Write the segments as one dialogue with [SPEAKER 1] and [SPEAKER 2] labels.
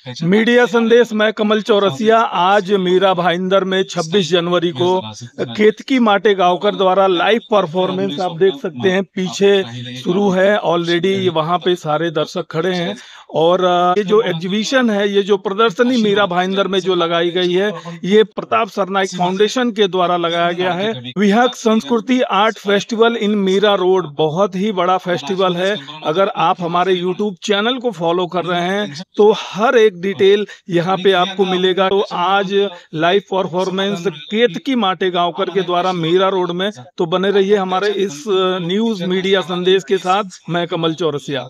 [SPEAKER 1] Media संदेश, मैं कमल चौरसिया। आज मीरा भाईंदर में 26 जनवरी को केतकी माटे गांवकर द्वारा लाइव परफॉर्मेंस आप देख सकते हैं, पीछे शुरू है। ऑलरेडी वहां पे सारे दर्शक खड़े हैं और ये जो एग्जीबिशन है, ये जो प्रदर्शनी मीरा भाईंदर में जो लगाई गई है, ये प्रताप सरनाइक फाउंडेशन के द्वारा लगाया गया है। विहक Sanskriti art festival in Mira road बहुत ही बड़ा फेस्टिवल है। अगर आप हमारे यूट्यूब चैनल को फॉलो कर रहे हैं तो हर एक डिटेल यहाँ पे आपको मिलेगा। तो आज लाइव परफॉर्मेंस केतकी माटे गांवकर के द्वारा मीरा रोड में, तो बने रहिए हमारे इस न्यूज मीडिया संदेश के साथ। मैं कमल चौरसिया।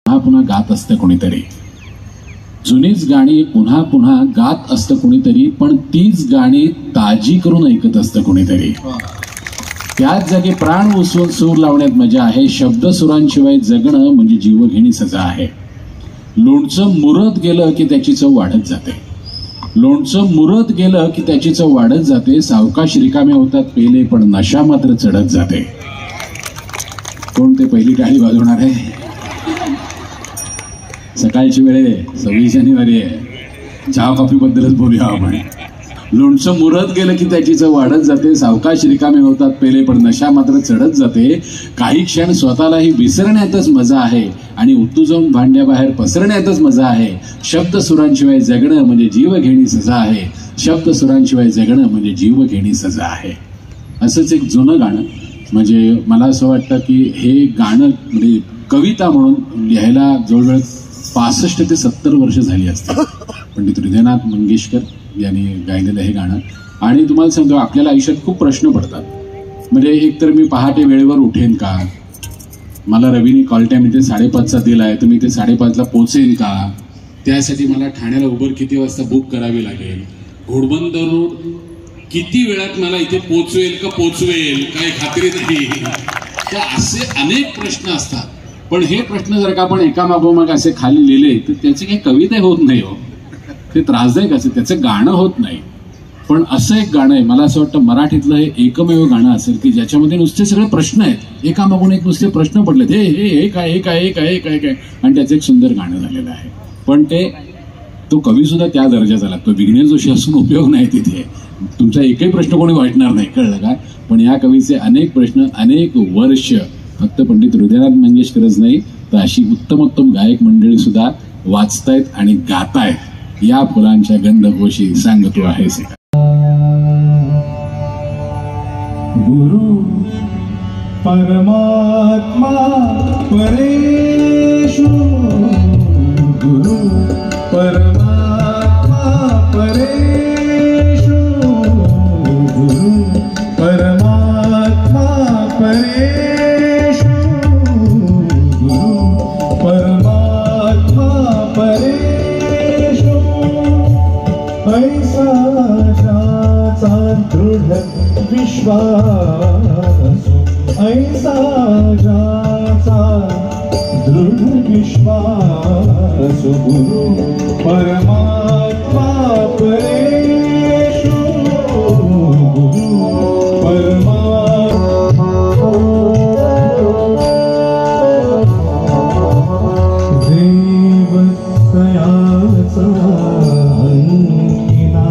[SPEAKER 2] पुन्हा पुन्हा गात असतं कोणीतरी, जुनीच गाणी पुन्हा पुन्हा गात असतं कोणीतरी, पण तीच गाणी ताजी करून ऐकत असतं कोणीतरी। त्याच जागी प्राण उसवून सूर लावण्यात मजा आहे। शब्द सुरांशिवाय जगणं म्हणजे जीवघेणी सजा आहे। लोणचं मुरत गेलं की त्याची चव वाढत जाते, लोणचं मुरत गेलं की त्याची चव वाढत जाते। सावकाश रिकामे होतात पेले पण नशा मात्र चढत जाते। कोण ते पहिली टाळी वाजवणार आहे? सकाळची वेळ आहे, 26 जानेवारी आहे, चहा कॉफी बद्दलच बोलूया आपण। लोणचं मुरत गेलं की त्याची चव वाढत जाते। सावकाश रिकामे होतात पेले पण नशा मात्र चढत जाते। काही क्षण स्वतःलाही विसरण्यातच मजा आहे आणि उत्तुजून भांड्याबाहेर पसरण्यातच मजा आहे। शब्द सुरांशिवाय जगणं म्हणजे जीवघेणी सजा आहे। शब्द सुरांशिवाय जगणं म्हणजे जीवघेणी सजा आहे। असंच एक जुनं गाणं, म्हणजे मला असं वाटतं की हे गाणं म्हणजे कविता म्हणून लिहायला जवळजवळ 65 ते 70 वर्ष झाली असतील। पंडित हृदयनाथ मंगेशकर यांनी गायलेलं हे गाणं। आणि तुम्हाला सांगतो, आपल्याला आयुष्यात खूप प्रश्न पडतात। म्हणजे एक तर मी पहाटे वेळेवर उठेन का, मला रवीने कॉल टाइम इथे 5:30चा दिलाय तर मी इथे 5:30ला पोहोचेन का, त्यासाठी मला ठाण्याला उबर किती वाजता बुक करावी लागेल, घोडबंदर रोड किती वेळात मला इथे पोहोचवेल का पोहोचवेल काही खात्री नाही। तर असे अनेक प्रश्न असतात। पण हे प्रश्न जर का आपण एकामागोमाग असे खाली लिहिले तर त्याची काही कविता होत नाही हो, ते त्रासदायक असेल, त्याचं गाणं होत नाही। पण असं एक गाणं आहे, मला असं वाटतं मराठीतलं हे एकमेव गाणं असेल की ज्याच्यामध्ये नुसते सगळे प्रश्न आहेत, एकामागून एक नुसते प्रश्न पडलेत, हे हे हे काय हे काय हे काय हे काय काय, आणि त्याचं एक सुंदर गाणं झालेलं आहे। पण तो कवी सुद्धा त्या दर्जाचा लागतो, विघ्नेश जोशी असून उपयोग नाही तिथे। तुमचा एकही प्रश्न कोणी वाटणार नाही, कळलं का? पण या कवीचे अनेक प्रश्न अनेक वर्ष फक्त पंडित हृदयनाथ मंगेशकरच नाही तर अशी उत्तमोत्तम गायक मंडळी सुद्धा वाचतायत आणि गातायत। या फुलांच्या गंधघोषी सांगतो आहेस गुरु परमात्मा परेशु, गुरु परमात्मा परेशु, गुरु परमात्मा परेशु, गुरु परमात्मा परेशु। ऐसा ज्याचा दृढ विश्वास, ऐसा ज्याचा दृढ विश्वास, गुरु परमात्मा परेशु, गुरु परमात्मा। देव तयाचा अंकिला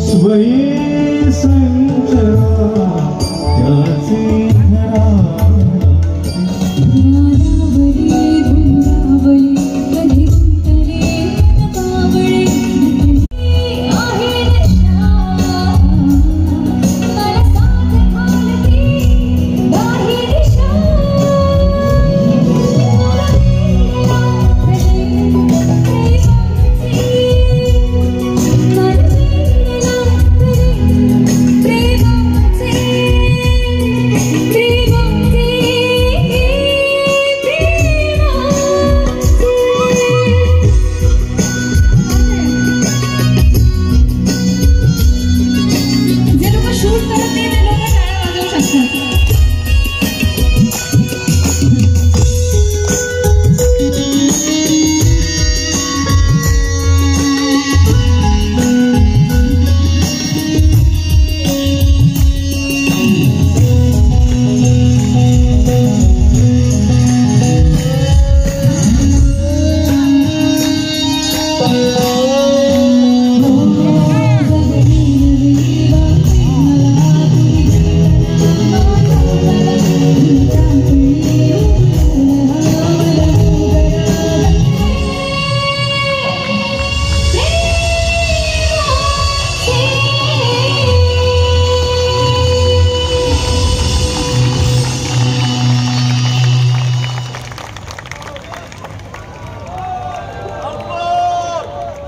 [SPEAKER 2] स्वये संचरा त्याचे घरा।
[SPEAKER 3] वृंदावली कधी तरी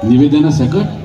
[SPEAKER 2] निवेदनासकट